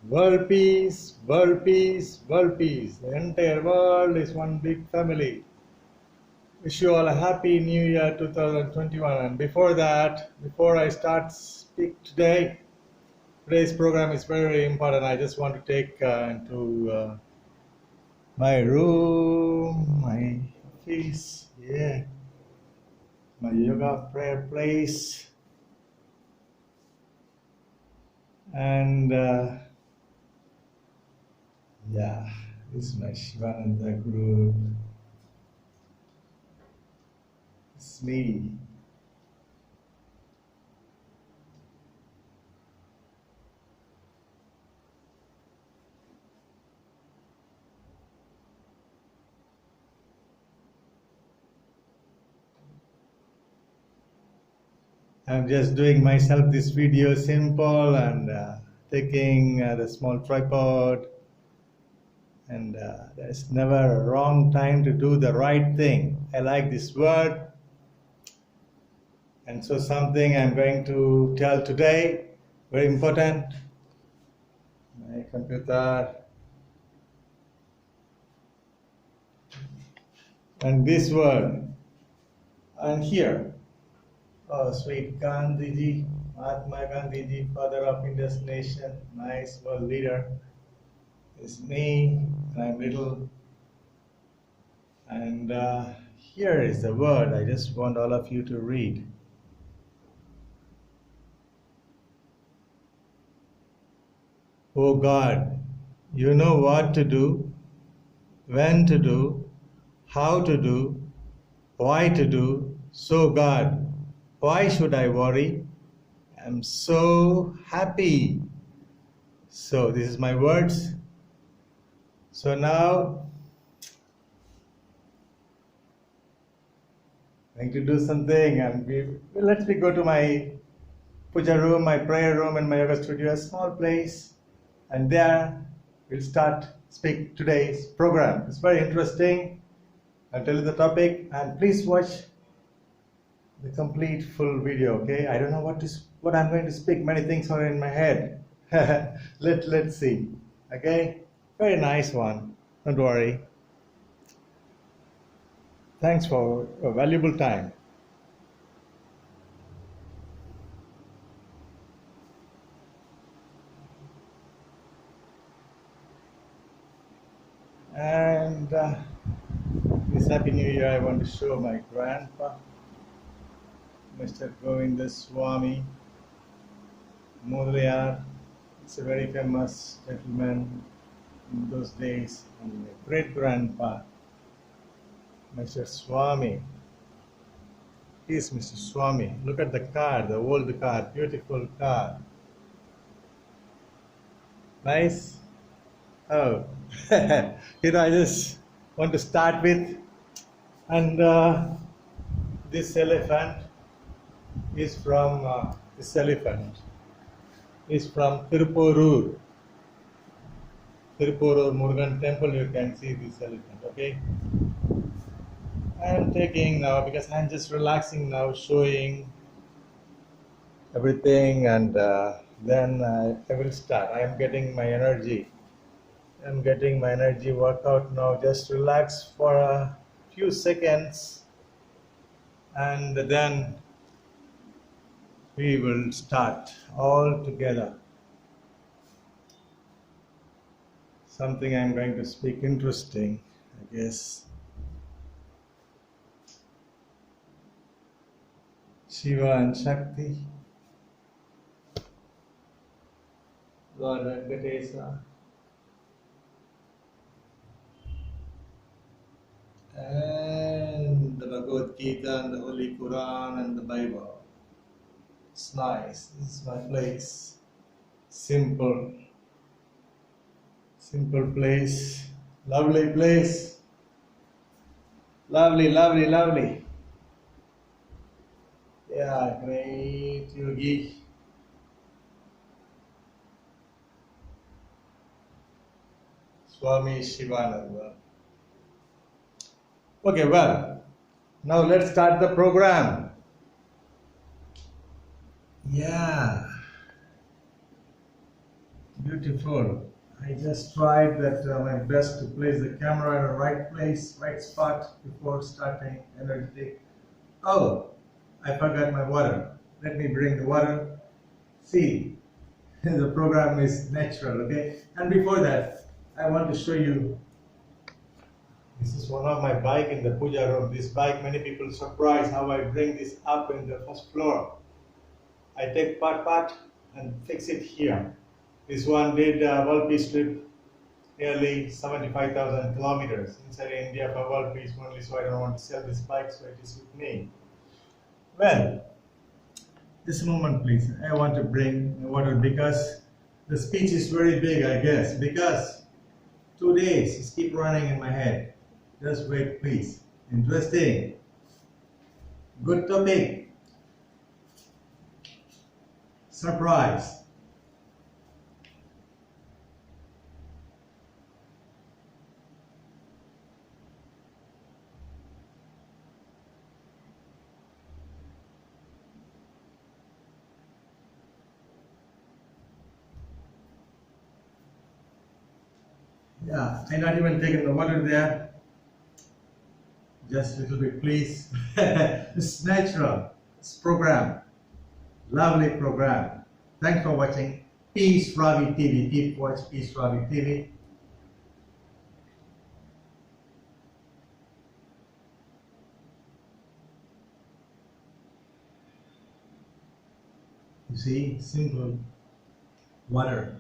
World peace, world peace, world peace. The entire world is one big family. Wish you all a happy new year 2021. And before that, before I start speak today, today's program is very important. I just want to take into my room, my office, yeah, my yoga prayer place, and yeah, this is my Shivananda group. It's me. I'm just doing myself this video simple and taking the small tripod, and there's never a wrong time to do the right thing. I like this word, and so something I'm going to tell today, very important. My computer, and this word, and here, oh sweet Gandhiji, Mahatma Gandhiji, father of India's nation, nice world leader, is me, and I'm little. And here is the word I just want all of you to read. Oh God, you know what to do, when to do, how to do, why to do. So God, why should I worry? I'm so happy. So this is my words. So now I'm going to do something, and let me go to my puja room, my prayer room, and my yoga studio, a small place, and there we'll start speak today's program. It's very interesting. I'll tell you the topic, and please watch the complete full video. Okay, I don't know what I'm going to speak. Many things are in my head. Let's see. Okay, very nice one. Don't worry. Thanks for a valuable time. And this Happy New Year, I want to show my grandpa, Mr. Govinda Swami Mudaliar. It's a very famous gentleman in those days. And my great grandpa, Mr. Swami. He's Mr. Swami. Look at the car, the old car, beautiful car. Nice. Oh, I just want to start with, and this elephant is from Tirupurur. Tirupurur Murugan temple. You can see this elephant. Okay. I'm taking now because I'm just relaxing now, showing everything, and then I will start. I am getting my energy. I'm getting my energy workout now. Just relax for a few seconds, and then we will start all together. Something I'm going to speak interesting, I guess. Shiva and Shakti, Lord Venkatesa, and the Bhagavad Gita and the Holy Quran and the Bible. It's nice. This is my place. Simple place. Lovely place. Lovely. Yeah, great yogi. Swami Shivananda. Okay, well, now let's start the program. Yeah. beautiful. I just tried that my best to place the camera in the right place, right spot before starting energetic. Oh, I forgot my water. Let me bring the water. See, the program is natural, okay? And before that, I want to show you. This is one of my bike in the puja room. This bike, many people surprised how I bring this up in the first floor. I take part and fix it here. This one did a world peace trip, nearly 75,000 kilometers inside India for world peace only, so I don't want to sell this bike, so it is with me. Well, this moment please, I want to bring water because the speech is very big, I guess, because 2 days it keep running in my head. Just wait please. Interesting. Good topic. Surprise. Yeah, I'm not even taking the water there. Just a little bit, please. It's natural. It's program. Lovely program. Thanks for watching Peace Ravi TV. Keep watch Peace Ravi TV. You see, simple water.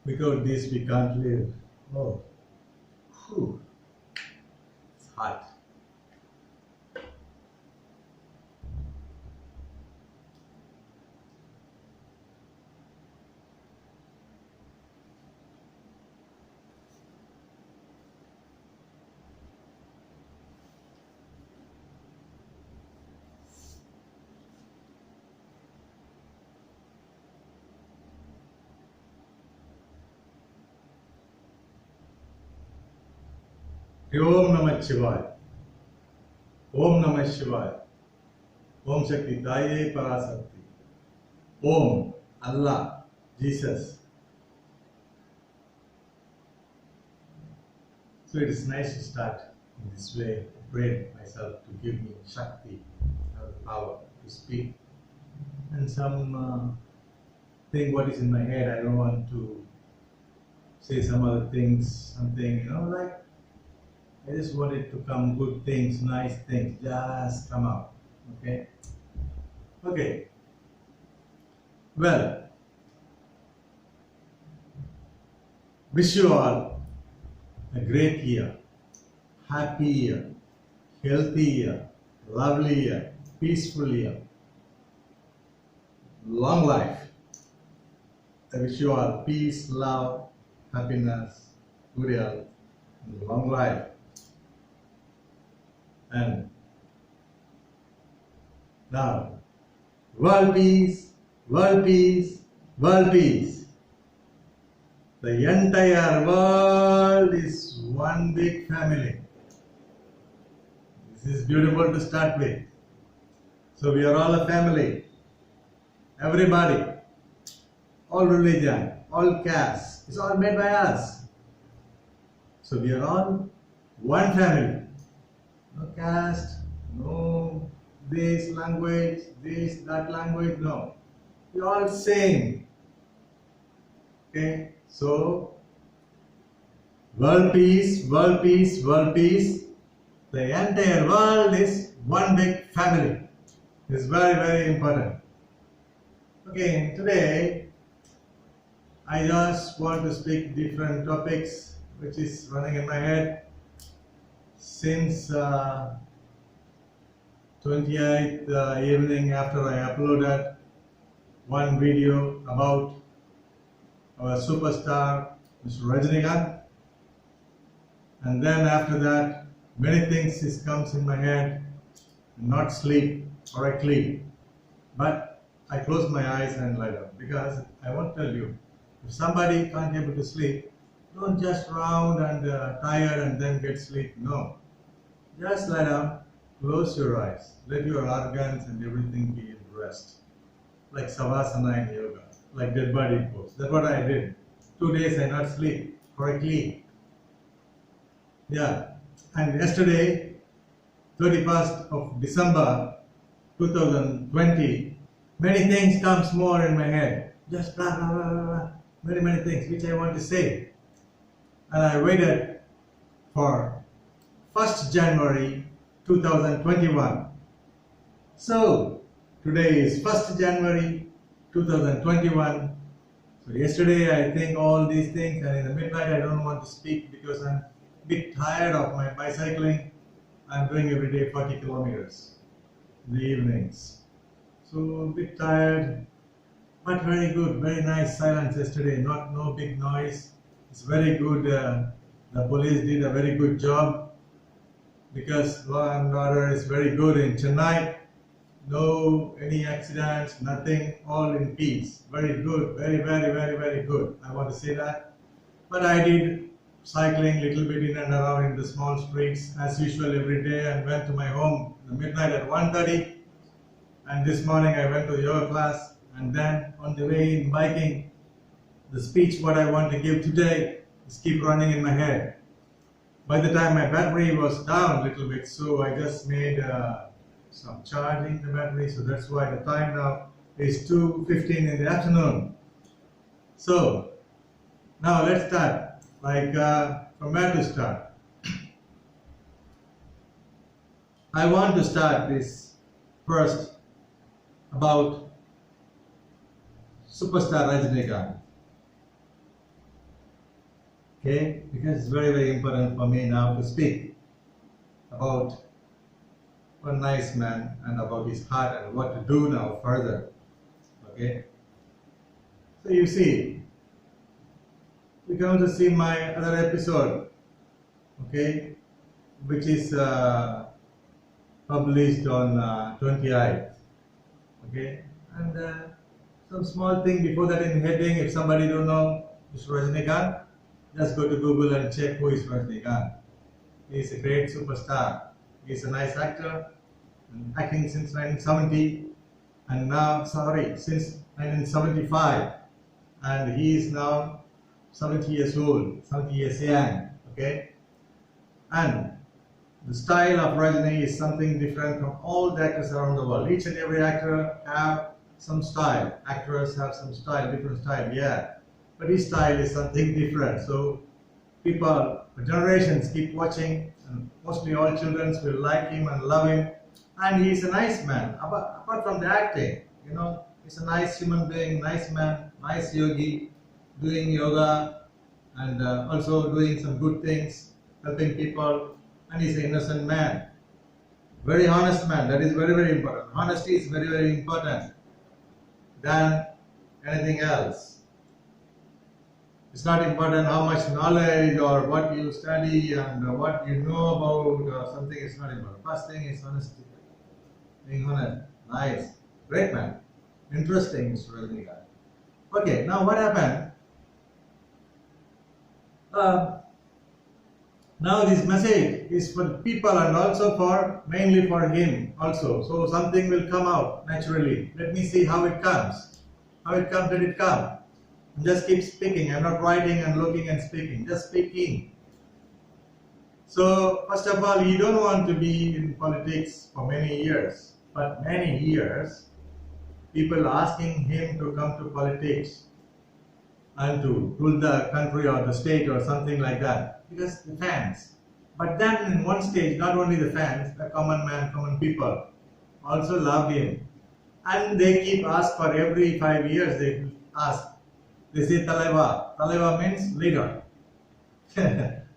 Without this, we can't live. Oh, whew. It's hot. Om Namah Shivaya. Om Namah Shivaya. Om Shakti Daye Parasakti. Om Allah, Jesus. So it is nice to start in this way, pray myself to give me Shakti, the power to speak. And some thing what is in my head, I don't want to say some other things, something, like I just want it to come good things, nice things, just come out. Okay? Okay. Well, wish you all a great year, happy year, healthy year, lovely year, peaceful year, long life. I wish you all peace, love, happiness, good health, and long life. And now, world peace, world peace, world peace. The entire world is one big family. This is beautiful to start with. So we are all a family. Everybody, all religion, all castes, it's all made by us. So we are all one family. No caste, no this language, this, that language, no. We're all same. Okay, so world peace, world peace, world peace. The entire world is one big family. It's very, very important. Okay, today I just want to speak different topics which is running in my head since 28th evening after I uploaded one video about our superstar Mr. Rajinikanth, and then after that many things comes in my head, not sleep correctly, but I close my eyes and lie down because I want to tell you, if somebody can't able to sleep, don't just round and tired and then get sleep. No. Just lie down, close your eyes, let your organs and everything be in rest. Like Savasana in yoga. like dead body pose. That's what I did. 2 days I not sleep correctly. Yeah. And yesterday, 31st of December 2020, many things comes more in my head. Just blah blah blah blah blah. Many things which I want to say. And I waited for 1st January 2021. So today is 1st January 2021. So yesterday I think all these things, and in the midnight I don't want to speak because I'm a bit tired of my bicycling. I'm doing every day 40 kilometers in the evenings. So a bit tired, but very good, very nice silence yesterday. No big noise. It's very good. The police did a very good job because law and order is very good in Chennai. No any accidents, nothing, all in peace. Very good, very good. I want to say that. But I did cycling little bit in and around in the small streets as usual every day, and went to my home in the midnight at 1:30. And this morning I went to yoga class, and then on the way in biking, the speech what I want to give today is keep running in my head. By the time my battery was down a little bit, so I just made some charging the battery, so that's why the time now is 2:15 in the afternoon. So now let's start. From where to start? I want to start this first about superstar Rajinikanth. Okay, because it's very important for me now to speak about a nice man and about his heart and what to do now further. Okay, so you see, you can also see my other episode, okay, which is published on 28th. Okay, and some small thing before that in heading. If somebody don't know Mr. Rajinikanth, just go to Google and check who is Rajinikanth. He is a great superstar. He is a nice actor, acting since 1970, and now since 1975, and he is now 70 years old, 70 years young. Okay, and the style of Rajini is something different from all the actors around the world. Each and every actor have some style. Actors have some style, different style, yeah. But his style is something different. So people, generations keep watching, and mostly all children will like him and love him. And he's a nice man. Apart from the acting, you know, he's a nice human being, nice man, nice yogi, doing yoga and also doing some good things, helping people. And he's an innocent man, very honest man. That is very important. Honesty is very important than anything else. It's not important how much knowledge or what you study and what you know about or something. It's not important. First thing is honesty. Being honest, nice, great man, interesting, Mr. Rajinikanth. Okay, now what happened? Now this message is for the people and also mainly for him also. So something will come out naturally. Let me see how it comes. How it comes, let it come. Just keep speaking. I'm not writing and looking and speaking. Just speaking. So first of all, you don't want to be in politics for many years. But many years, people asking him to come to politics and to rule the country or the state or something like that, because the fans. But then in one stage, not only the fans, the common man, common people also love him, and they keep ask for every 5 years. They ask. They say Talaiva. Talaiva means leader.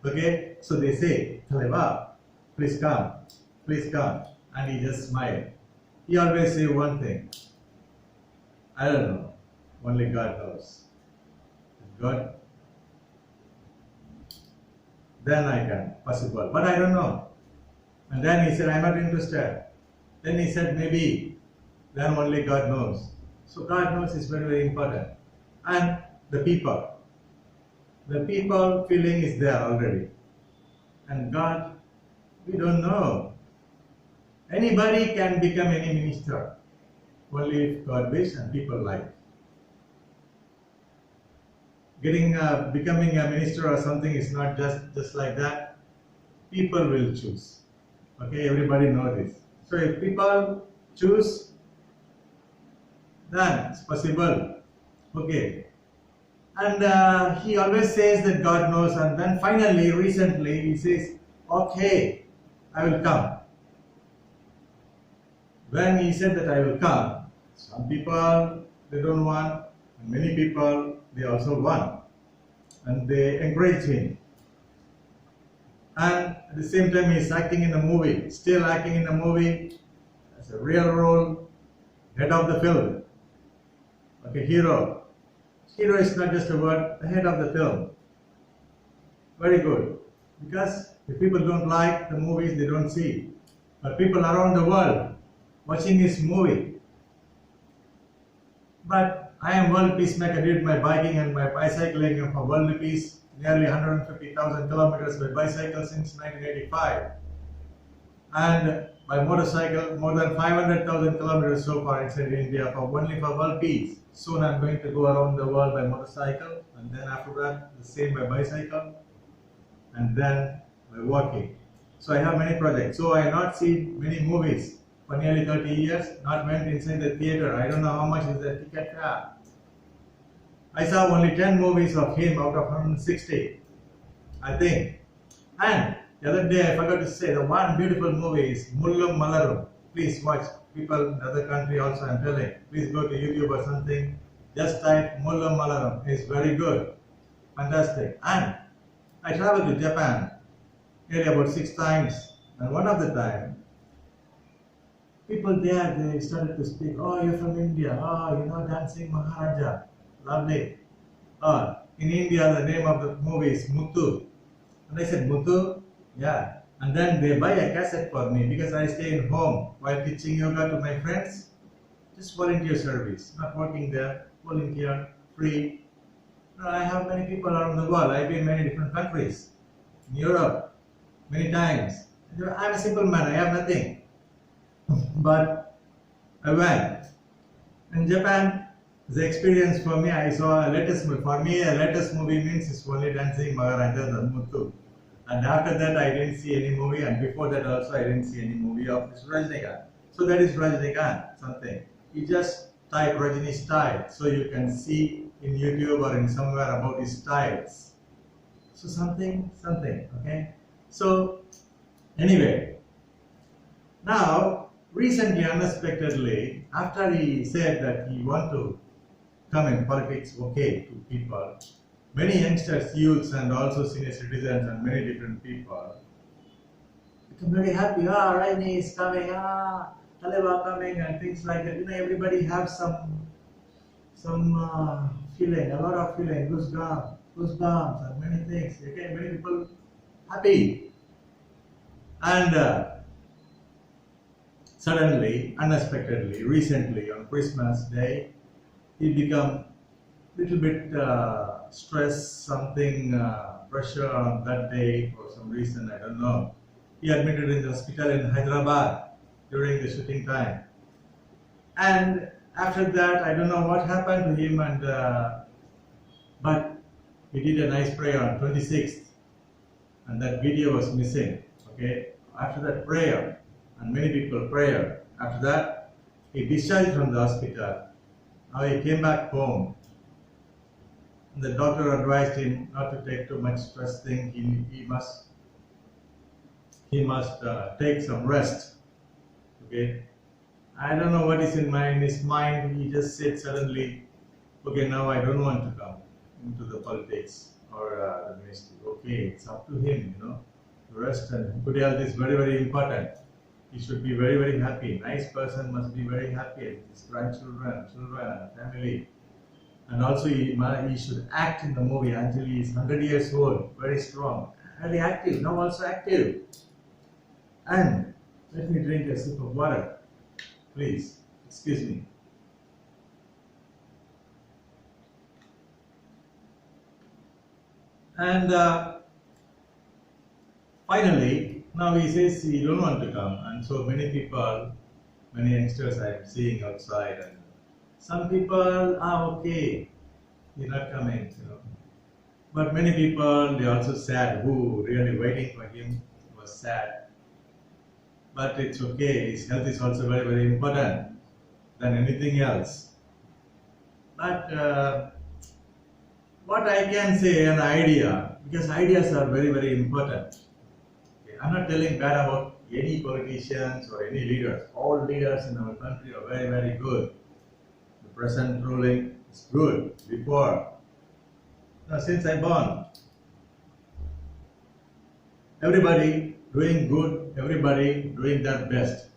Okay, so they say Talaiva, please come, and he just smiled. He always say one thing. I don't know. Only God knows. God, then I can, possible, but I don't know. And then he said, I'm not interested. Then he said, maybe, then only God knows. So God knows is very important. And the people feeling is there already. And God, we don't know. Anybody can become any minister, only if God wish and people like. becoming a minister or something is not just like that. People will choose. Okay, everybody know this. So if people choose, then it's possible. Okay. And he always says that God knows, and then finally, recently, he says, okay, I will come. When he said that I will come, some people, they don't want, and many people, they also want. And they encourage him. And at the same time, he is acting in a movie, still acting in a movie as a real role, head of the film. Okay, hero. Hero is not just a word, the head of the film. Very good. Because if people don't like the movies, they don't see. But people around the world watching this movie. But I am world peacemaker, did my biking and my bicycling for world peace, nearly 150,000 kilometers by bicycle since 1985. And by motorcycle, more than 500,000 kilometers so far inside India only for world peace. Soon I'm going to go around the world by motorcycle, and then after that, the same by bicycle, and then by walking. So I have many projects. So I have not seen many movies for nearly 30 years, not went inside the theater. I don't know how much is the ticket fare. I saw only 10 movies of him out of 160, I think. And the other day I forgot to say, the one beautiful movie is Mullum Malarum. Please watch. People in the other country also, I'm telling. Please go to YouTube or something. Just type Mullum Malarum. It's very good. Fantastic. And I traveled to Japan nearly about 6 times. And one of the time, people there, they started to speak, oh, you're from India. Oh, you know Dancing Maharaja. Lovely. Oh, in India, the name of the movie is Muthu. And I said, Muthu? Yeah. And then they buy a cassette for me because I stay in home while teaching yoga to my friends. Just volunteer service, not working there, volunteer, free. I have many people around the world. I've been in many different countries. In Europe, many times. I'm a simple man, I have nothing. But I went. In Japan, the experience for me, I saw a latest movie. For me, a latest movie means it's only Dancing Maharaja, the Muthu. And after that, I didn't see any movie, and before that also, I didn't see any movie of Rajinikanth. So that is Rajinikanth, something. You just type Rajini style, so you can see in YouTube or in somewhere about his styles. So something, okay? So, anyway, now, recently, unexpectedly, after he said that he want to come in politics, okay, to people, many youngsters, youths, and also senior citizens, and many different people become very happy. Ah, Raini is coming. Ah, Taleba coming, and things like that. You know, everybody have some feeling, a lot of feeling, goosebumps, and many things. Okay, many people happy, and suddenly, unexpectedly, recently on Christmas Day, he become little bit stress, something pressure on that day for some reason, I don't know. He admitted in the hospital in Hyderabad during the shooting time. And after that, I don't know what happened to him, and but he did a nice prayer on 26th, and that video was missing. Okay, after that prayer, and many people prayer. After that, he discharged from the hospital. Now he came back home. The doctor advised him not to take too much stress thing. He must take some rest. Okay. I don't know what is in his mind. He just said suddenly, okay, now I don't want to come into the politics or the ministry. Okay, it's up to him, you know. Rest and good health is very, very important. He should be very, very happy. Nice person must be very happy with his grandchildren, children, and family. And also he should act in the movie until he is 100 years old, very strong, very active, now also active. And let me drink a sip of water, please, excuse me. And finally, now he says he don't want to come, and so many people, many youngsters I am seeing outside, and some people are okay, you're not coming, you know. But many people, they also sad who really waiting for him was sad. But it's okay, his health is also very, very important than anything else. But what I can say, an idea, because ideas are very, very important. Okay, I'm not telling bad about any politicians or any leaders. All leaders in our country are very, very good. The present ruling is good. Before, now since I born, everybody doing good, everybody doing their best.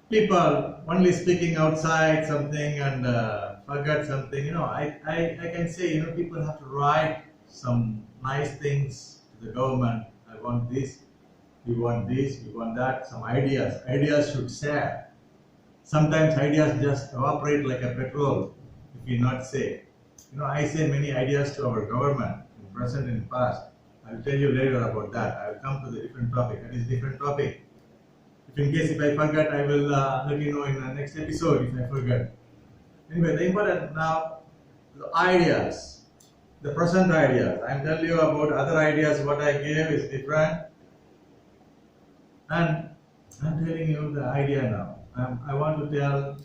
People only speaking outside something and forget something. I can say, people have to write some nice things to the government. I want this, we want this, we want that, some ideas. Ideas should share. Sometimes ideas just evaporate like a petrol if we not say. I say many ideas to our government, in present and past. I'll tell you later about that. I'll come to the different topic. That is different topic. In case if I forget, I will let you know in the next episode if I forget. Anyway, the important now, the ideas, the present ideas. I'm telling you about other ideas. What I gave is different, and I'm telling you the idea now. I want to tell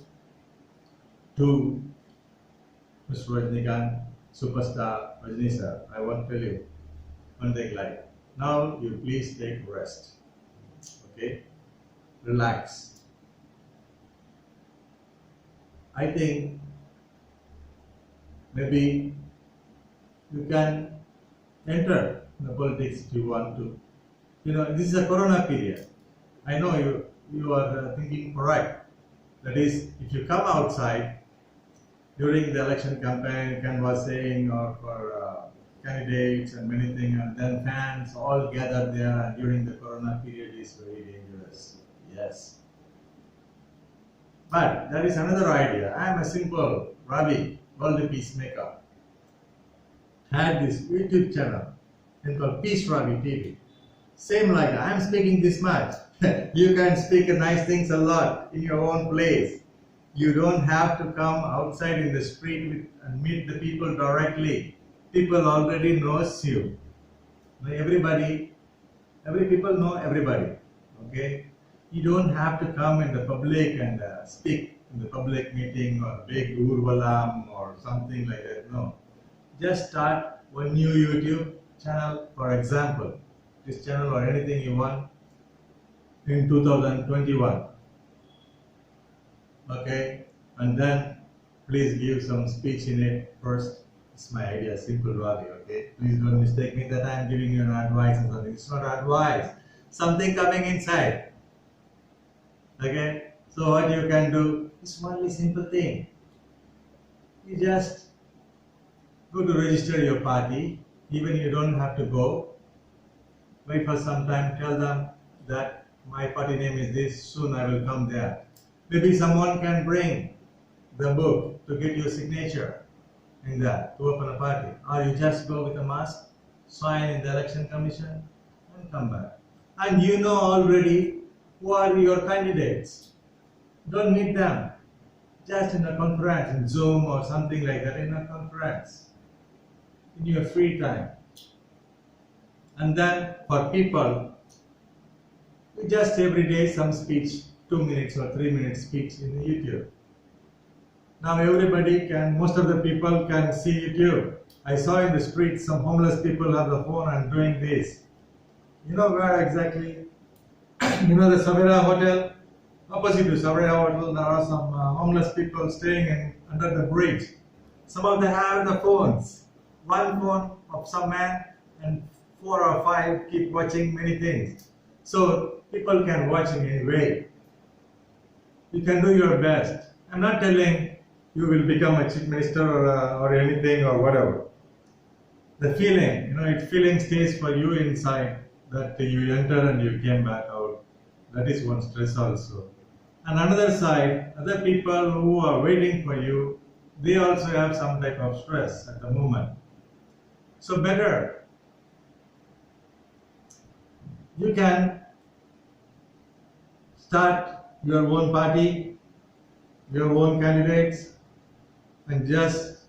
to Mr. Rajnikant, superstar Rajni sir. I want to tell you one thing like, now you please take rest. Okay. Relax. I think maybe you can enter the politics if you want to. This is a corona period. I know you are thinking correct. That is, if you come outside during the election campaign, canvassing or for candidates and many things, and then fans all gather there, and during the corona period is very dangerous. Yes. But there is another idea. I am a simple Ravi, world peacemaker. Had this YouTube channel called Peace Ravi TV. Same like I am speaking this much. You can speak nice things a lot in your own place. You don't have to come outside in the street and meet the people directly. People already knows you. Every people know everybody. Okay. You don't have to come in the public and speak in the public meeting or big urvalam or something like that. No. Just start one new YouTube channel, for example. This channel or anything you want in 2021. Okay. And then please give some speech in it first. It's my idea, simple Ravi. Okay. Please don't mistake me that I am giving you an advice or something. It's not advice. Something coming inside. Okay, so what you can do is only simple thing. You just go to register your party, even you don't have to go. Wait for some time, tell them that my party name is this, soon I will come there. Maybe someone can bring the book to get your signature in that, to open a party. Or you just go with a mask, sign in the election commission, and come back. And you know already who are your candidates. Don't meet them. Just in a conference, in Zoom or something like that, in a conference. In your free time. And then for people, we just every day some speech, 2 minutes or 3 minutes speech in YouTube. Now everybody can, most of the people can see YouTube. I saw in the street some homeless people have the phone and doing this. You know where exactly? The Savera Hotel, opposite to Savera Hotel, there are some homeless people staying under the bridge. Some of them have the phones. One phone of some man and 4 or 5 keep watching many things. So people can watch in any way. You can do your best. I'm not telling you will become a chief minister or anything or whatever. The feeling, feeling stays for you inside, that you enter and you came back out. That is one stress also. And another side, other people who are waiting for you, they also have some type of stress at the moment. So better, you can start your own party, your own candidates, and just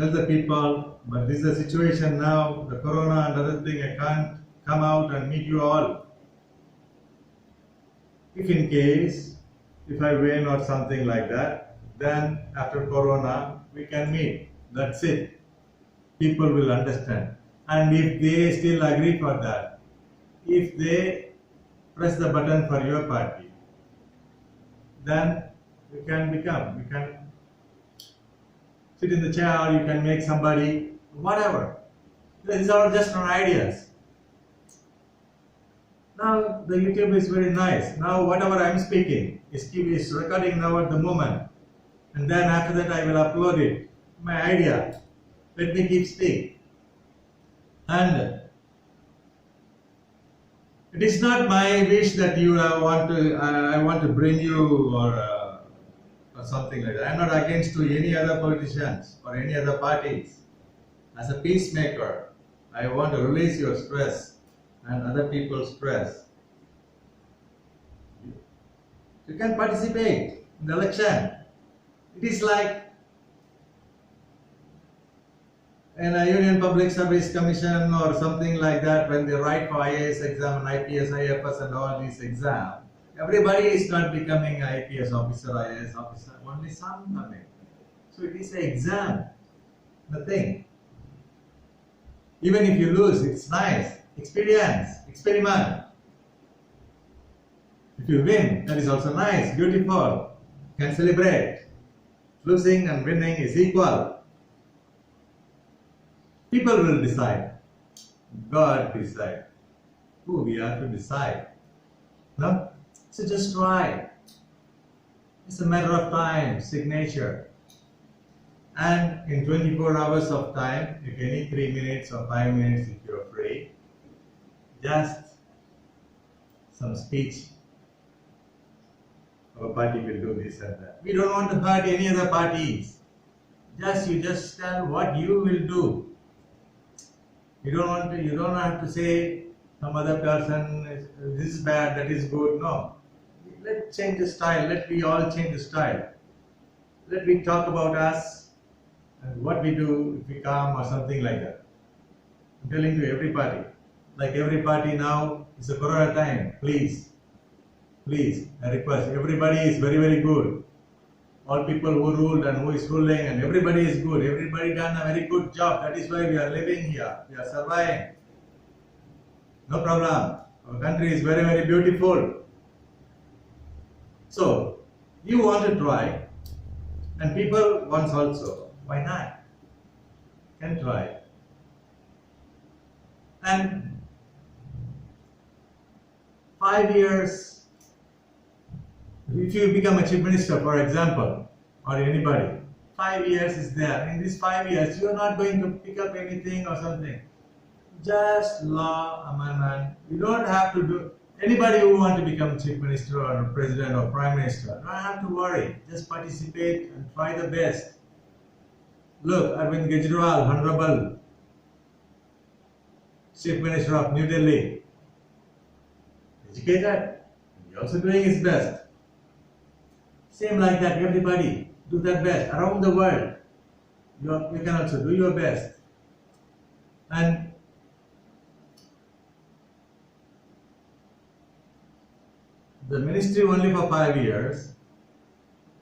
tell the people, but this is the situation now, the corona and other thing, I can't come out and meet you all. If in case, if I win or something like that, then after corona, we can meet. That's it. People will understand. And if they still agree for that, if they press the button for your party, then we can sit in the chair, or you can make somebody, whatever. These are just our ideas. Now the YouTube is very nice. Now whatever I am speaking is recording now at the moment. And then after that I will upload it. My idea. Let me keep speaking. And it is not my wish that you I want to bring you or something like that. I am not against to any other politicians or any other parties. As a peacemaker, I want to release your stress and other people's stress. You can participate in the election. It is like in a Union Public Service Commission or something like that, when they write for IAS exam and IPS, IFS and all these exams. Everybody is not becoming IPS officer, IAS officer, only some are making. So it is an exam, nothing. Even if you lose, it's nice. Experience, experiment. If you win, that is also nice, beautiful. You can celebrate. Losing and winning is equal. People will decide. God decide. Who we are to decide. No? So just try. It's a matter of time, signature. And in 24 hours of time, if any 3 minutes or 5 minutes if you are free, just some speech. Our party will do this and that. We don't want to hurt any other parties. You just tell what you will do. You don't have to say some other person this is bad, that is good. No. Let's change the style. Let we all change the style. Let we talk about us and what we do if we come or something like that. I'm telling to every party. Like every party now, it's a corona time. Please, I request. Everybody is very, very good. All people who ruled and who is ruling, and everybody is good. Everybody done a very good job. That is why we are living here. We are surviving. No problem. Our country is very, very beautiful. So, you want to try, and people wants also. Why not? Can try. And 5 years, if you become a chief minister, for example, or anybody, 5 years is there. In these 5 years, you are not going to pick up anything or something. Just law amendment. You don't have to do. Anybody who want to become chief minister or president or prime minister, don't have to worry. Just participate and try the best. Look, Arvind Kejriwal, Honorable Chief Minister of New Delhi, educated, he also doing his best. Same like that, everybody do their best around the world. You can also do your best. And the ministry only for 5 years,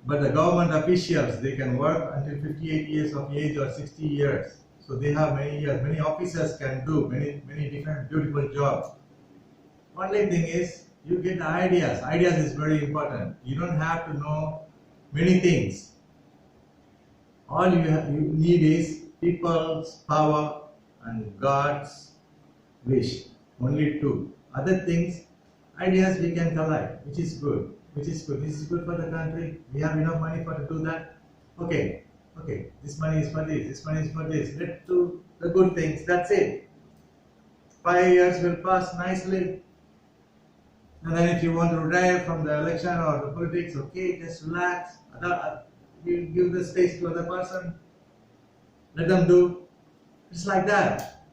but the government officials, they can work until 58 years of age or 60 years. So they have many years. Many officers can do many different beautiful jobs. Only thing is, you get the ideas. Ideas is very important. You don't have to know many things. All you need is people's power and God's wish. Only two. Other things, ideas we can collect, which is good. This is good for the country. We have enough money to do that. Okay, this money is for this money is for this. Let's do the good things. That's it. 5 years will pass nicely. And then if you want to retire from the election or the politics, okay, just relax. You give the space to other person. Let them do. It's like that.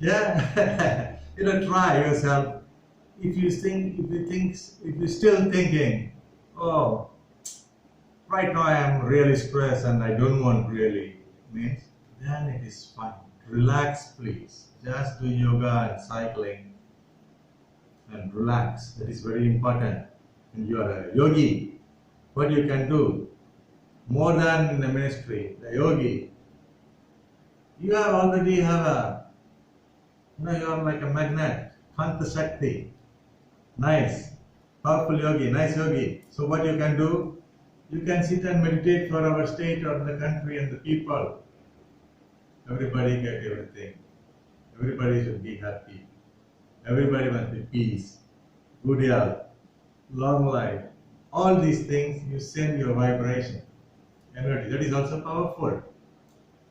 Yeah. Try yourself. If you're still thinking, oh, right now I am really stressed and I don't want really, means then it is fine. Relax, please. Just do yoga and cycling and relax. That is very important. And you are a yogi. What you can do more than in the ministry, the yogi. You have already have a, you are like a magnet, Kanta Shakti. Nice, powerful yogi, nice yogi. So what you can do, you can sit and meditate for our state or the country and the people. Everybody get everything. Everybody should be happy. Everybody must be peace, good health, long life. All these things you send your vibration, energy. That is also powerful.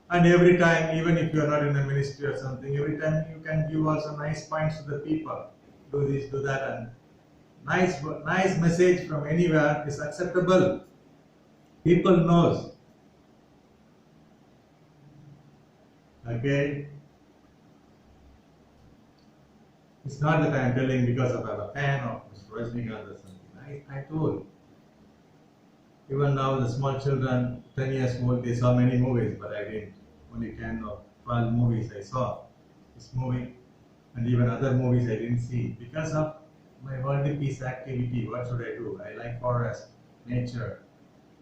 And every time, even if you are not in a ministry or something, every time you can give also nice points to the people. Do this, do that, and nice message from anywhere is acceptable. People knows. Okay? It's not that I am telling because of I'm a fan of Mr. Rajnikanth or something. I told. Even now the small children, 10 years old, they saw many movies, but I didn't. Only 10 or 12 movies I saw. This movie and even other movies I didn't see. Because of my world peace activity, what should I do? I like forest, nature,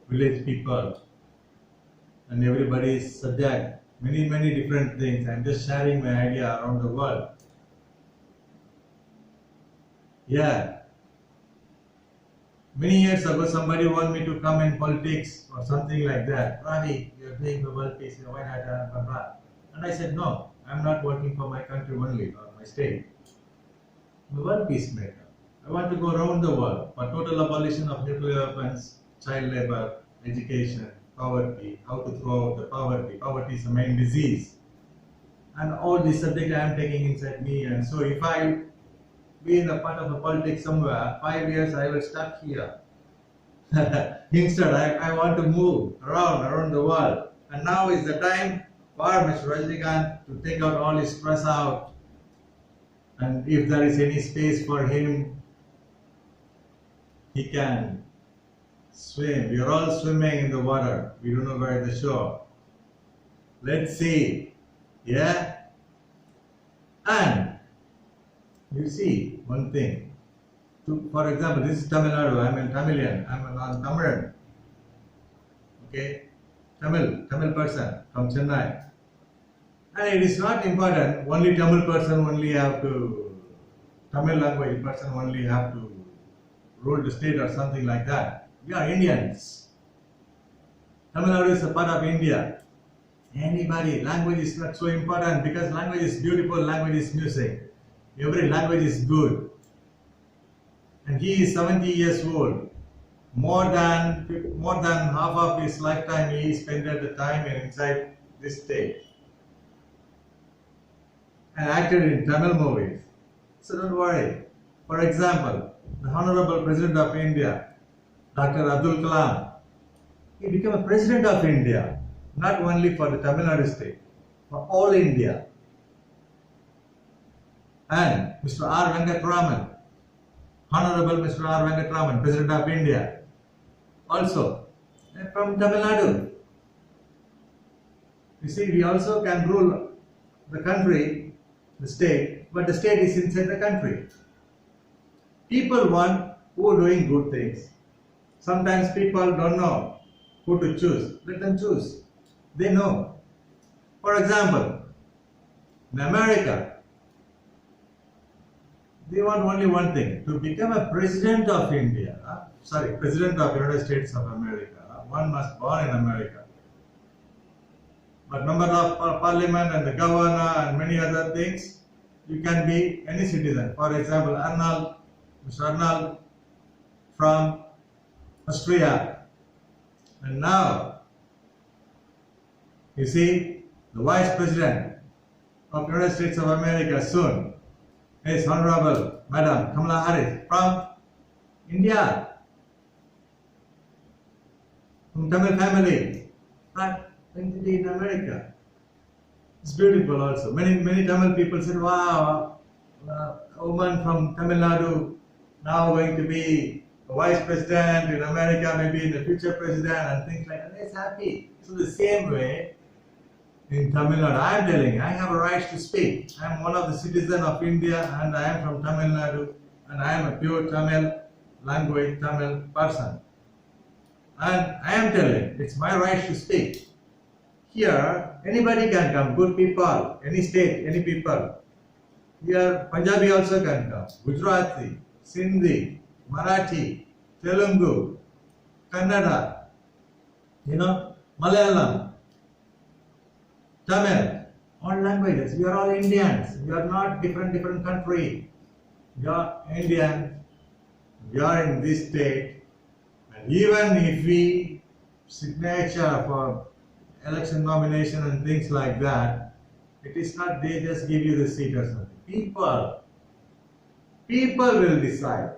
village people, and everybody is subject. Many different things. I'm just sharing my idea around the world. Yeah. Many years ago, somebody wanted me to come in politics or something like that. Ravi, you're doing the world peace, why not? Blah, blah. And I said, no, I'm not working for my country only or my state. I'm a world peacemaker. I want to go around the world for total abolition of nuclear weapons, child labor, education, poverty, how to throw out the poverty. Poverty is the main disease. And all these subjects I am taking inside me. And so if I be in a part of the politics somewhere, 5 years I will stuck here. Instead, I want to move around the world. And now is the time for Mr. Rajnikanth to take out all his stress out. And if there is any space for him, he can swim. We are all swimming in the water. We don't know where the shore. Let's see. Yeah? And you see one thing. For example, this is Tamil Nadu. I'm in Tamilian. I'm a non-Tamilan. Okay? Tamil person from Chennai. And it is not important. Only Tamil person only have to, Tamil language person only have to rule the state or something like that. We are Indians. Tamil Nadu is a part of India. Anybody, language is not so important because language is beautiful, language is music. Every language is good. And he is 70 years old. More than half of his lifetime he spent the time inside this state. And acted in Tamil movies. So don't worry. For example, the Honorable President of India, Dr. Abdul Kalam, he became a President of India. Not only for the Tamil Nadu state, for all India. And Mr. R. Venkataraman, Honorable Mr. R. Venkataraman, President of India, also from Tamil Nadu. You see, we also can rule the country, the state, but the state is inside the country. People want who are doing good things. Sometimes people don't know who to choose. Let them choose. They know. For example, in America, they want only one thing, to become a President of India. President of the United States of America. One must born in America. But member of parliament and the governor and many other things, you can be any citizen. For example, Mr. Arnold from Austria. And now, you see, the Vice President of the United States of America soon is Honorable Madam Kamala Harris from India, from Tamil family, but going to be in America. It's beautiful also. Many Tamil people said, wow, a woman from Tamil Nadu now going to be a vice president in America, maybe the future president, and things like that. It's happy. So the same way in Tamil Nadu, I am telling, I have a right to speak. I am one of the citizens of India, and I am from Tamil Nadu, and I am a pure Tamil language, Tamil person. And I am telling, it's my right to speak. Here, anybody can come, good people, any state, any people. Here, Punjabi also can come, Gujarati, Sindhi, Marathi, Telugu, Kannada, Malayalam, Tamil, all languages. We are all Indians. We are not different country. We are Indians. We are in this state. And even if we signature for election nomination and things like that, it is not they just give you the seat or something. People will decide.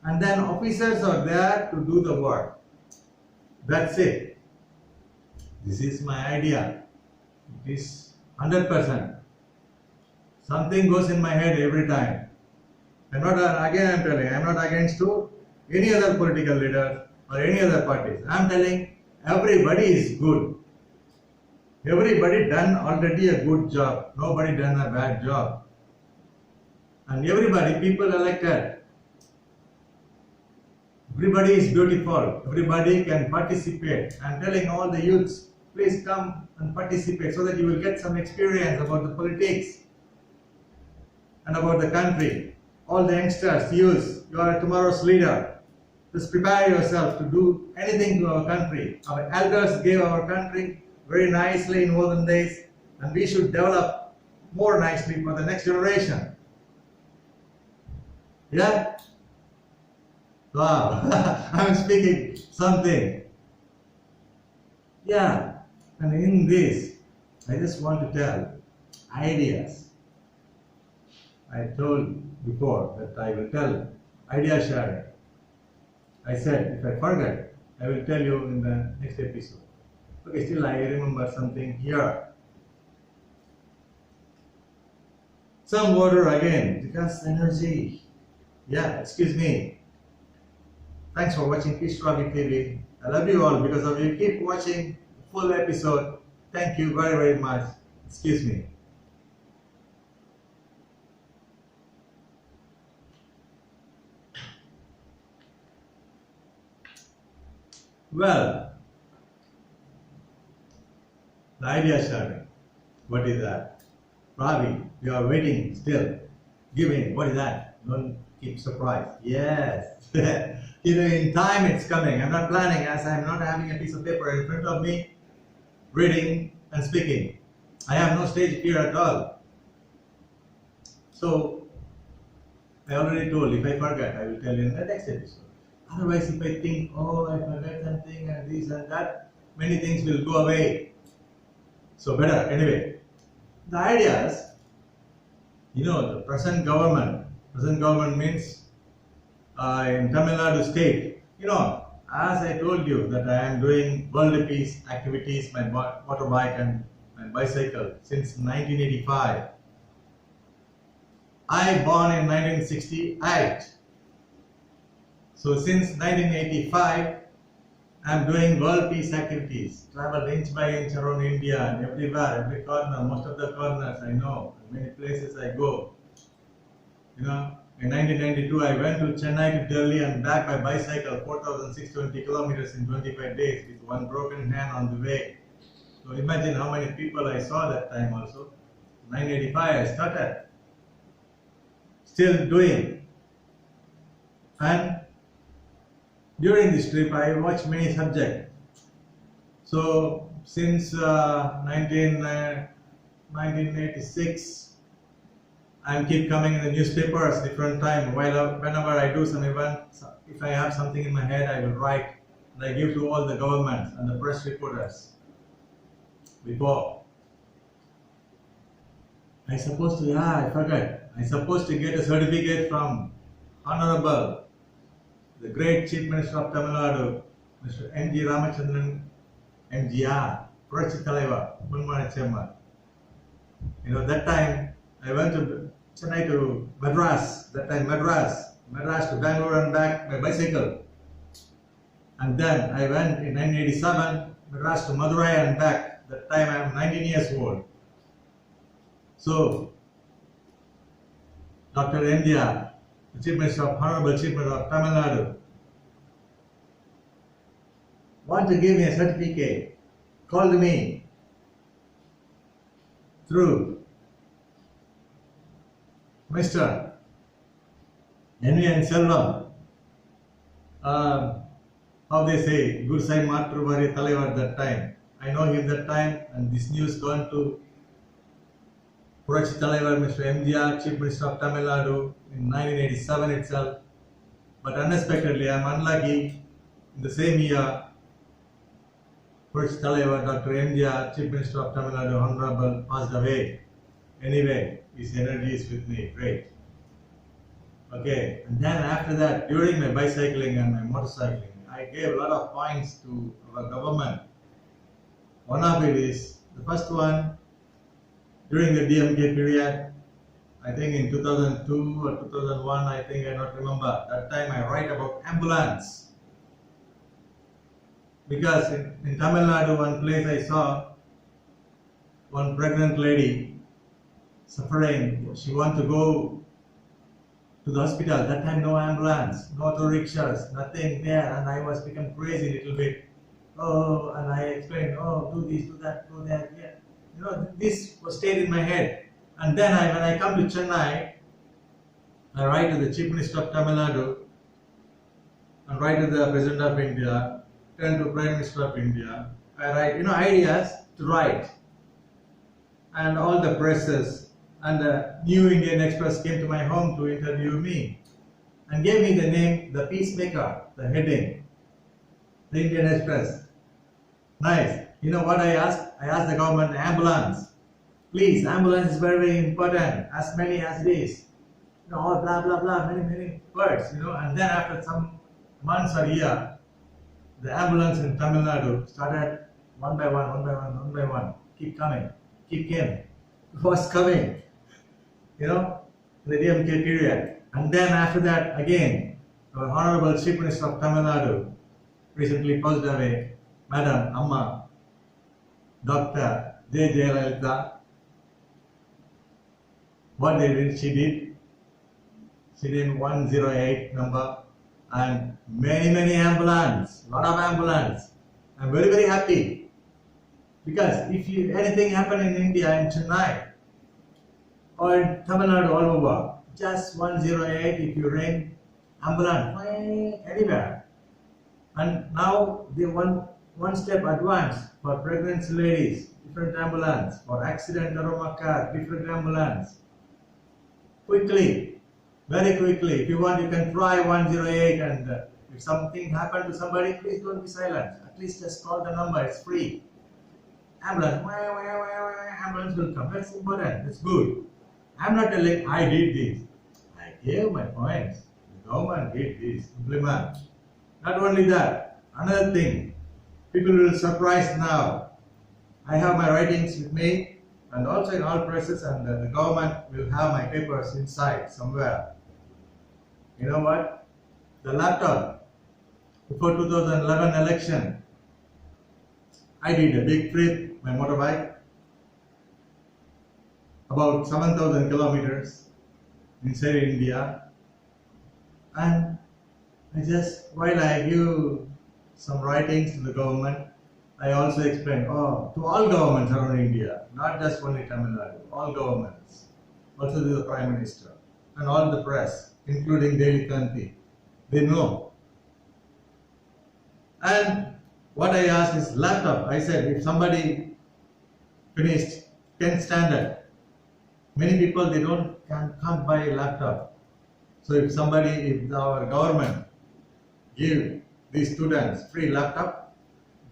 And then officers are there to do the work. That's it. This is my idea. It is 100%. Something goes in my head every time. I'm not against to any other political leader or any other parties. I'm telling everybody is good. Everybody done already a good job. Nobody done a bad job. And everybody, people elected. Everybody is beautiful. Everybody can participate. I'm telling all the youths, please come and participate so that you will get some experience about the politics and about the country. All the youngsters, youths, you are tomorrow's leader. Just prepare yourself to do anything to our country. Our elders gave our country very nicely in olden days, and we should develop more nicely for the next generation. Yeah? Wow, I'm speaking something. Yeah, and in this, I just want to tell ideas. I told before that I will tell idea sharing. I said, if I forget, I will tell you in the next episode. Okay, still I remember something here. Some water again, because energy. Yeah, excuse me. Thanks for watching Fish Robbie TV. I love you all because of you. Keep watching full episode. Thank you very much. Excuse me. Well, the idea sharing. What is that? Ravi, you are waiting still. Give me. What is that? Don't keep surprised. Yes. In time it's coming. I'm not planning as I'm not having a piece of paper in front of me, reading and speaking. I have no stage fear at all. So, I already told, if I forget, I will tell you in the next episode. Otherwise, if I think, oh, I forgot something and this and that, many things will go away. So better, anyway. The ideas, the present government means in Tamil Nadu state, as I told you that I am doing world peace activities, my motorbike and my bicycle since 1985. I born in 1968. So since 1985, I am doing world peace activities. Travel inch by inch around India and everywhere, every corner, most of the corners I know, many places I go. In 1992, I went to Chennai to Delhi and back by bicycle, 4,620 kilometers in 25 days with one broken hand on the way. So imagine how many people I saw that time also. 1985 I started. Still doing. And during this trip I watched many subjects. So since 1986, I keep coming in the newspapers different time. Whenever I do some event, if I have something in my head, I will write and I give to all the governments and the press reporters. Before, I supposed to get a certificate from Honorable, the great Chief Minister of Tamil Nadu, Mr. M.G. Ramachandran, MGR, Purachi Talaivar, Munmana Chemma. That time I went to Chennai to Madras. That time Madras, Madras to Bangalore and back by bicycle. And then I went in 1987, Madras to Madurai and back. That time I am 19 years old. So, Dr. MGR, the Chief Minister of Honorable Chief Minister of Tamil Nadu, want to give me a certificate, called me through Mr. N.V.N. Selvam, how they say, Gursai Matruvari Talaivar that time. I know him that time, and this news gone to Purachi Talaivar, Mr. MGR, Chief Minister of Tamil Nadu in 1987 itself. But unexpectedly, I am unlucky, in the same year, Purachi Talaivar, Dr. MGR, Chief Minister of Tamil Nadu, Honorable, passed away. Anyway, his energy is with me, great. Okay, and then after that, during my bicycling and my motorcycling, I gave a lot of points to our government. One of it is, the first one, during the DMK period, I think in 2002 or 2001, I think, I don't remember, that time I write about ambulance. Because in Tamil Nadu, one place I saw one pregnant lady suffering. She wanted to go to the hospital. That time no ambulance, no auto rickshaws, nothing there, and I was become crazy a little bit. Oh, and I explained, oh, do this, do that, do that. Yeah. You know, this was stayed in my head. And then when I come to Chennai, I write to the Chief Minister of Tamil Nadu, and write to the President of India, turn to Prime Minister of India. I write, ideas to write. And all the presses and the New Indian Express came to my home to interview me and gave me the name, the Peacemaker, the heading, the Indian Express. Nice. You know what I asked? I asked the government, ambulance. Please, ambulance is very, very important, as many as this. All blah, blah, blah, many, many words, and then after some months or year, the ambulance in Tamil Nadu started one by one, one by one, one by one, keep coming, keep came. Was coming, in the DMK period. And then after that, again, our Honorable Chief Minister of Tamil Nadu recently passed away, Madam Amma, Dr. J. Jayalalitha. What she did? She did 108 number and many, many ambulance, lot of ambulance. I'm very, very happy. Because if anything happen in India, in Chennai, or in Tamil Nadu all over, just 108 if you ring ambulance, anywhere. And now they one step advance for pregnant ladies, different ambulance, for accident aroma car, different ambulance. Quickly, very quickly. If you want, you can try 108, and if something happened to somebody, please don't be silent. At least just call the number, it's free. Ambulance, ambulance will come. That's important, that's good. I'm not telling I did this. I gave my points. The government did this, implement. Not only that, another thing, people will surprise now. I have my writings with me, and also in all presses, and the government will have my papers inside somewhere. You know what? The laptop, before 2011 election, I did a big trip, my motorbike, about 7,000 kilometers inside India, and while I give some writings to the government, I also explain, to all governments around India, not just only Tamil Nadu, all governments, also to the Prime Minister, and all the press, including Daily Kanti, they know. And what I asked is laptop. I said, if somebody finished 10th standard, many people, they can't buy a laptop. So if our government give these students free laptop,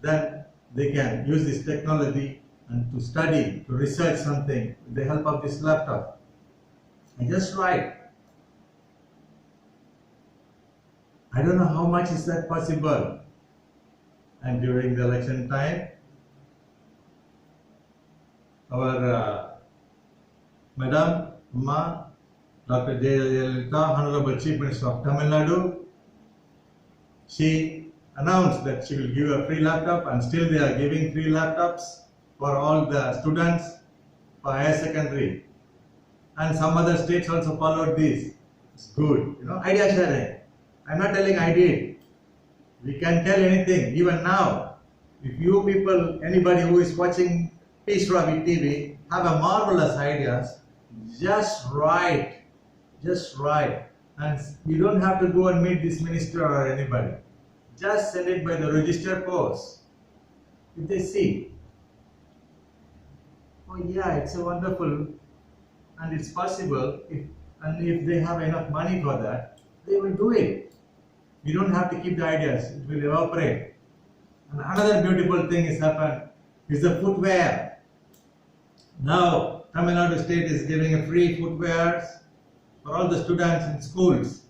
then they can use this technology and to study, to research something with the help of this laptop. I just write. I don't know how much is that possible. And during the election time, our Madam Ma, Dr. Jayalalitha, Honorable Chief Minister of Tamil Nadu, she announced that she will give a free laptop, and still they are giving free laptops for all the students for higher secondary. And some other states also followed this. It's good, idea sharing. I'm not telling I did. We can tell anything, even now. If you people, anybody who is watching Peace Ravi TV, have a marvelous ideas, just write. And you don't have to go and meet this minister or anybody. Just send it by the registered post. If they see, oh yeah, it's a wonderful, and it's possible, if they have enough money for that, they will do it. You don't have to keep the ideas, it will evaporate. And another beautiful thing is happened is the footwear. Now, Tamil Nadu state is giving a free footwear for all the students in schools.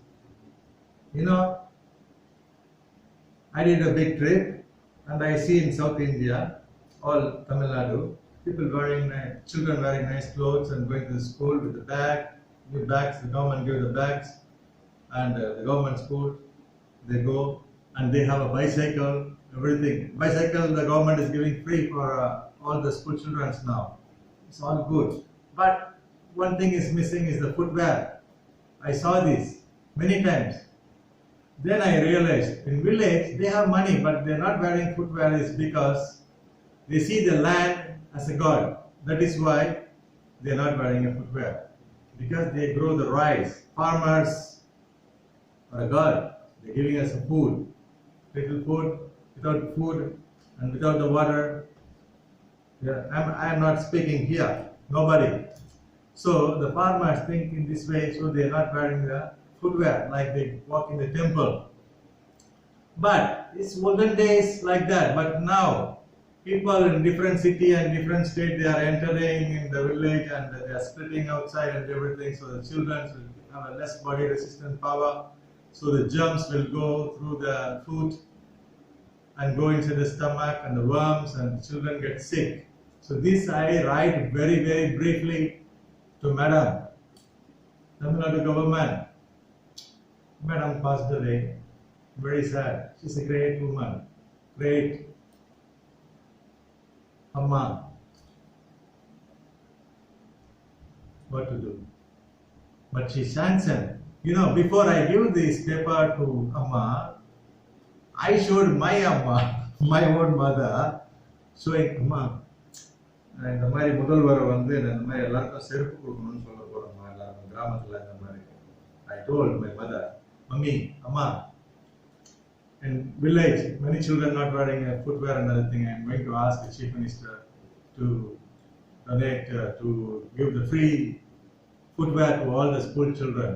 I did a big trip, and I see in South India, all Tamil Nadu, people children wearing nice clothes and going to the school with the bag, new bags, the government gives the bags, and the government school, they go, and they have a bicycle, everything. Bicycle the government is giving free for all the school children now. It's all good. But one thing is missing is the footwear. I saw this many times. Then I realized in village they have money, but they're not wearing footwear is because they see the land as a god. That is why they're not wearing a footwear. Because they grow the rice. Farmers are a god. They're giving us a food. Little food, without food and without the water. Yeah, I'm not speaking here. Nobody. So the farmers think in this way, so they're not wearing the footwear like they walk in the temple. But it's olden days like that. But now people in different city and different state, they are entering in the village and they are splitting outside and everything. So the children will have a less body resistant power. So the germs will go through the food and go into the stomach and the worms, and the children get sick. So this I write very, very briefly to Madam. Tamil Nadu government. Madam passed away. Very sad. She's a great woman. Great Amma. What to do? But she sanctioned. Before I give this paper to Amma, I showed my Amma, my own mother, showing Amma. இந்த மாதிரி முதல்வரை இந்த மாதிரி எல்லாருக்கும் செருப்பு கொடுக்கணும்னு சொல்ல போறோம்மா எல்லாரும் கிராமத்துல இந்த மாதிரி. I told my mother, Mummy, Amma, in village, many children not wearing a footwear and other thing. I'm going to ask the Chief Minister to donate, to give the free footwear to all the school children.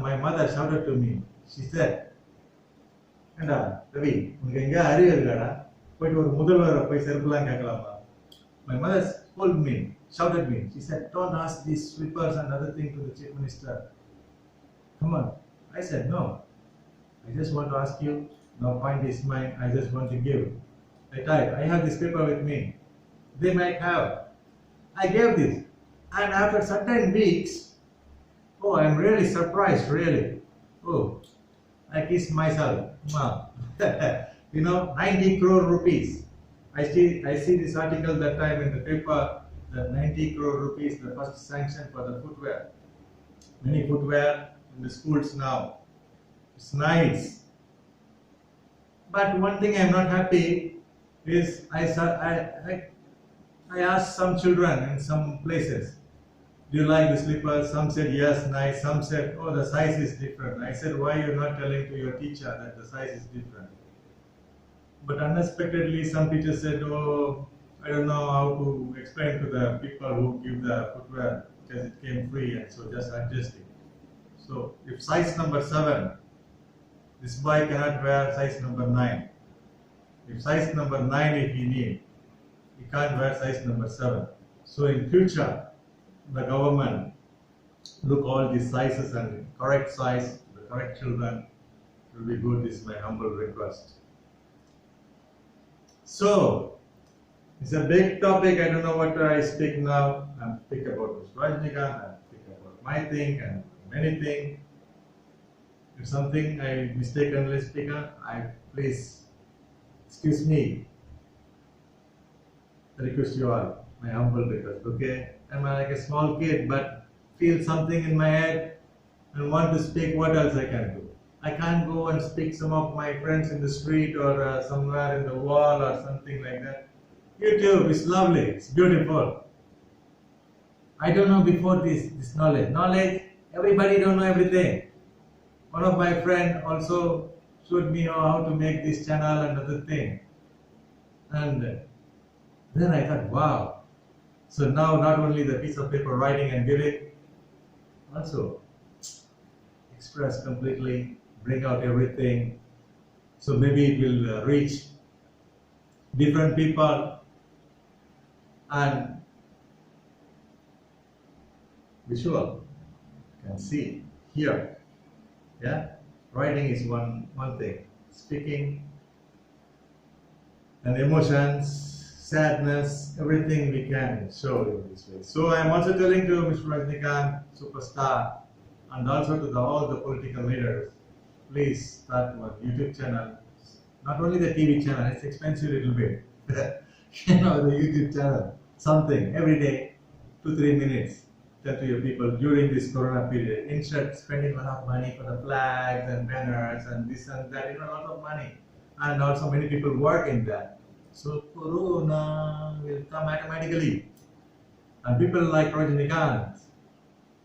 My mother shouted to me. She said, "Enda, Ravi, unga inga arivu irukada? Poitu oru mudalvara poi seruppalam kekkalama." My mother scolded me, shouted me. She said, "Don't ask these slippers and other things to the Chief Minister. Come on." I said, "No. I just want to ask you. No point is mine. I just want to give." I typed. I have this paper with me. They might have. I gave this. And after certain weeks, oh, I'm really surprised, really. Oh, I kiss myself. Wow. 90 crore rupees. I see this article that time in the paper, that 90 crore rupees, the first sanction for the footwear. Many footwear in the schools now. It's nice. But one thing I'm not happy is I asked some children in some places, "Do you like the slippers?" Some said yes, nice. Some said, "Oh, the size is different." I said, "Why you're not telling to your teacher that the size is different?" But unexpectedly, some teachers said, "Oh, I don't know how to explain to the people who give the footwear because it came free, and so just adjusting." So if size number 7, this boy cannot wear size number 9. If size number 9 if he need, he can't wear size number 7. So in future, the government look all these sizes and correct size to the correct children. It will be good. This is my humble request. So it's a big topic. I don't know what I speak now. I speak about Mr. Rajnikant, I speak about my thing, and anything. If something I mistakenly speak on, please excuse me. I request you all, my humble request. Okay, I'm like a small kid, but feel something in my head and want to speak. What else I can do? I can't go and speak some of my friends in the street or somewhere in the wall or something like that. YouTube is lovely. It's beautiful. I don't know before this knowledge. Knowledge. Everybody don't know everything. One of my friend also showed me how to make this channel and other thing. And then I thought, wow. So now not only the piece of paper writing and give it, also express completely, bring out everything. So maybe it will reach different people and visual. You can see here. Yeah, writing is one thing. Speaking and emotions, sadness, everything we can show in this way. So I am also telling to Mr. Rajinikanth, superstar, and also to all the political leaders, please start one YouTube channel. Not only the TV channel, it's expensive a little bit. The YouTube channel, something every day, 2-3 minutes. Tell to your people during this Corona period. Instead of spending a lot of money for the flags and banners and this and that, a lot of money. And also many people work in that. So Corona will come automatically. And people like Rajinikanth.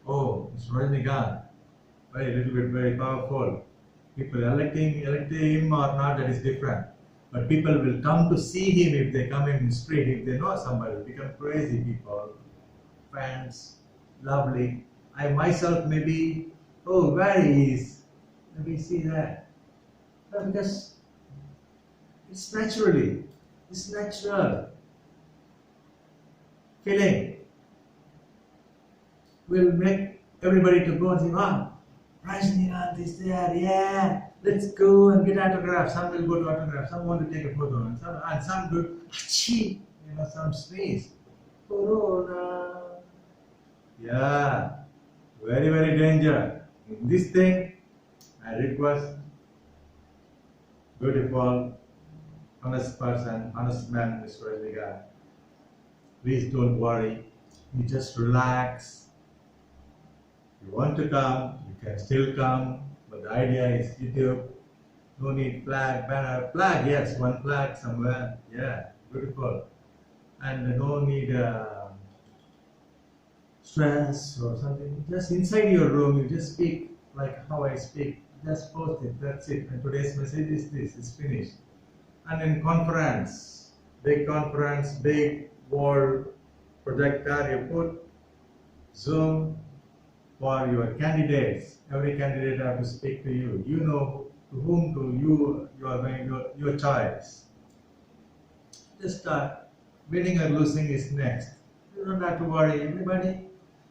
Oh, it's Rajinikanth. Very powerful. People electing him or not, that is different. But people will come to see him if they come in the street, if they know somebody, become crazy people, fans. Lovely. I myself maybe, oh, where he is? Maybe see that. But because it's natural. Feeling will make everybody to go and say, wow, Rajinikanth is there, yeah, let's go and get autographs. Some will go to autograph, some want to take a photo, and some do, achoo, some sneeze. Corona. Yeah, very danger. In this thing, I request beautiful, honest person, honest man, Mr. Rajinikanth. Please don't worry. You just relax. If you want to come, you can still come. But the idea is YouTube. No need flag, banner. Flag, yes, one flag somewhere. Yeah, beautiful. And no need stress or something. Just inside your room, you just speak like how I speak. Just post it. That's it. And today's message is this. It's finished. And in conference, big world projector, you put Zoom for your candidates. Every candidate have to speak to you. You know to whom you are going your choice. Just start. Winning or losing is next. You don't have to worry.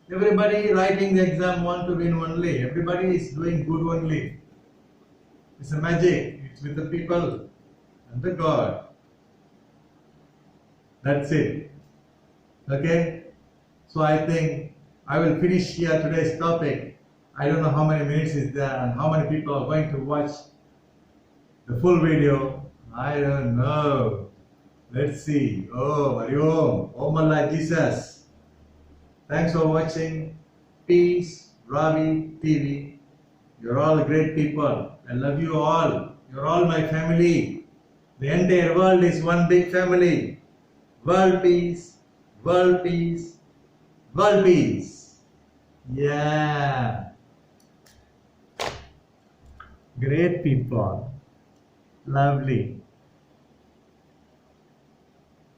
Everybody writing the exam want to win only. Everybody is doing good only. It's a magic. It's with the people and the God. That's it. Okay? So I think I will finish here today's topic. I don't know how many minutes is there and how many people are going to watch the full video. I don't know. Let's see. Oh, Hari Om. Om Allah Jesus. Thanks for watching Peace Ravi TV. You're all great people. I love you all. You're all my family. The entire world is one big family. World peace, world peace, world peace. Yeah. Great people. Lovely.